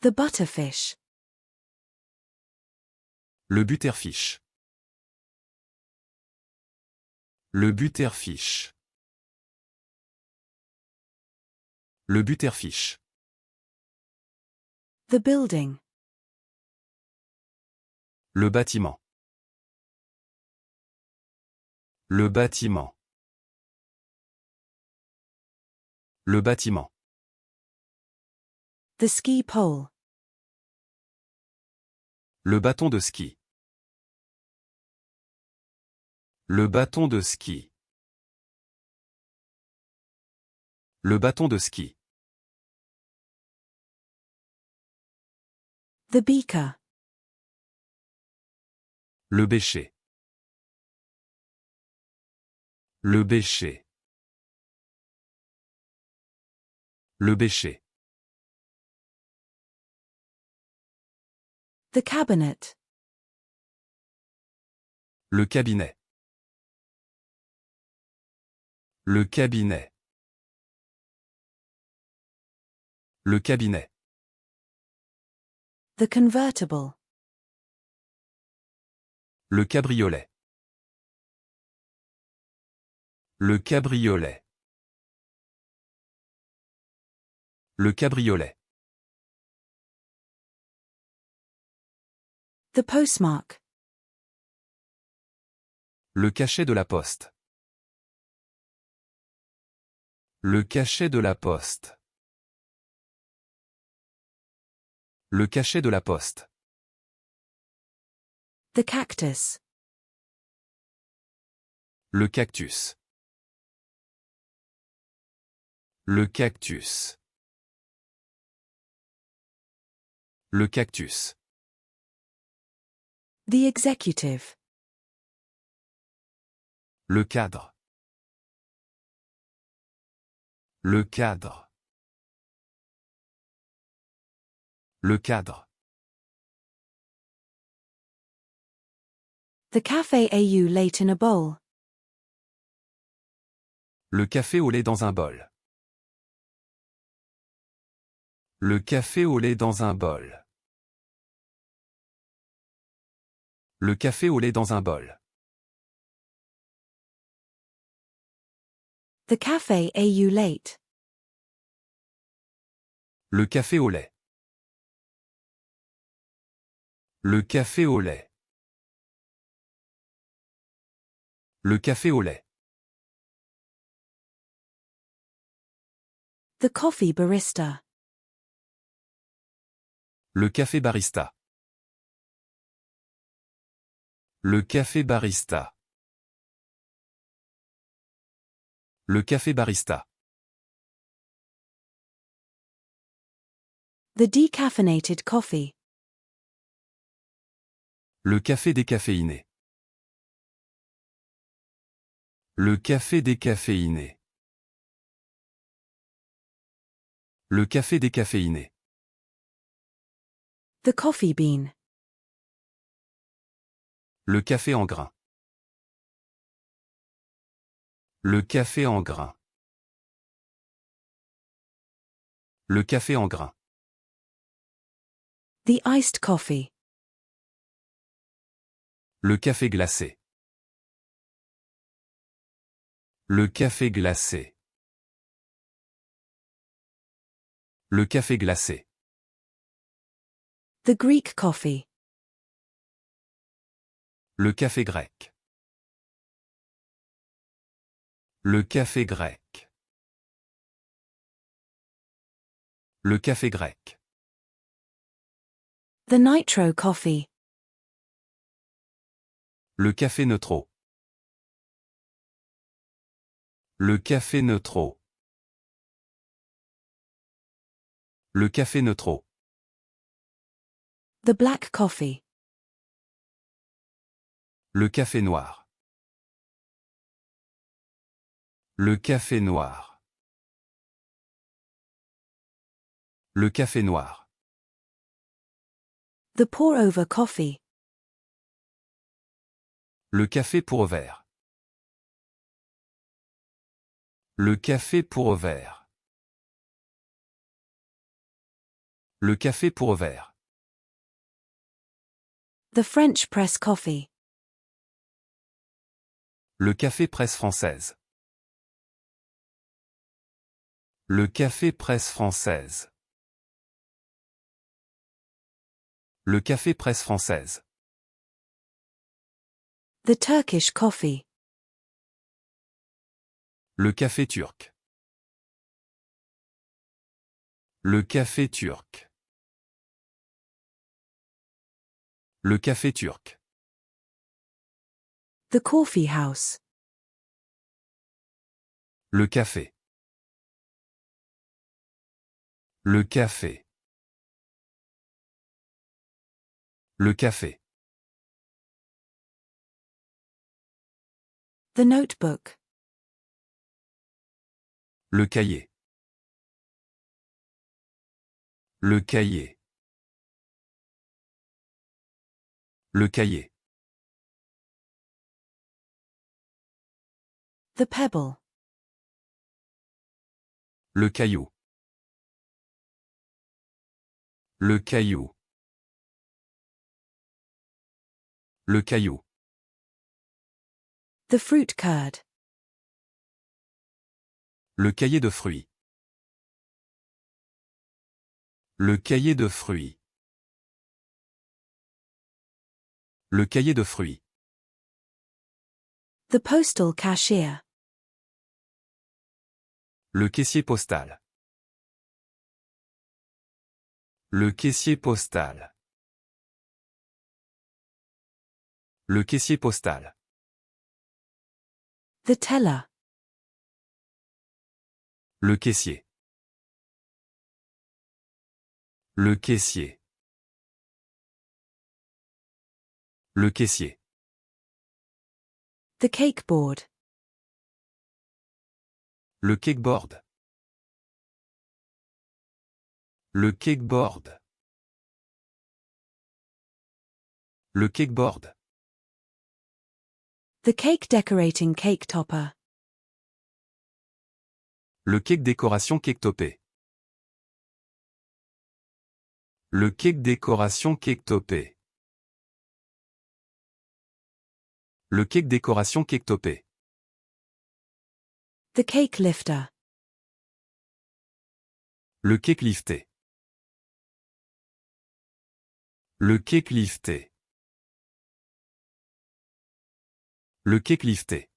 The butterfish. Le butterfish. Le butterfish. Le butterfish. The building. Le bâtiment. Le bâtiment. Le bâtiment. The ski pole. Le bâton de ski. Le bâton de ski. Le bâton de ski. The beaker. Le bêcher. Le bêcher. Le bêcher. The cabinet. Le cabinet. Le cabinet. Le cabinet. The convertible. Le cabriolet. Le cabriolet. Le cabriolet. The postmark. Le cachet de la poste. Le cachet de la poste. Le cachet de la poste. The cactus. Le cactus. Le cactus. Le cactus. The executive. Le cadre. Le cadre. Le cadre. The café au lait in a bowl. Le café au lait dans un bol. Le café au lait dans un bol. Le café au lait dans un bol. The café au lait. Le café au lait. Le café au lait. Le café au lait. The coffee barista. Le café barista. Le café barista. Le café barista. The decaffeinated coffee. Le café décaféiné. Le café décaféiné. Le café décaféiné. The coffee bean. Le café en grains. Le café en grains. Le café en grains. The iced coffee. Le café glacé. Le café glacé. Le café glacé. The Greek coffee. Le café grec. Le café grec. Le café grec. The nitro coffee. Le café neutro. Le café neutro. Le café neutro. The black coffee. Le café noir. Le café noir. Le café noir. The pour-over coffee. Le café pour verre. Le café pour verre. Le café pour verre. The French press coffee. Le café presse française. Le café presse française. Le café presse française. The Turkish coffee. Le café turc. Le café turc. Le café turc. The coffee house. Le café. Le café. Le café. The notebook. Le cahier. Le cahier. Le cahier. The pebble. Le caillou. Le caillou. Le caillou. The fruit curd. Le cahier de fruits. Le cahier de fruits. Le cahier de fruits. The postal cashier. Le caissier postal. Le caissier postal. Le caissier postal. The teller. Le caissier. Le caissier. Le caissier. The cakeboard. Le cakeboard. Le cakeboard. Le cakeboard. The cake decorating cake topper. Le cake décoration cake topé. Le cake décoration cake topé. Le cake décoration cake topé. The cake lifter. Le cake lifté. Le cake lifté. Le cake lifté.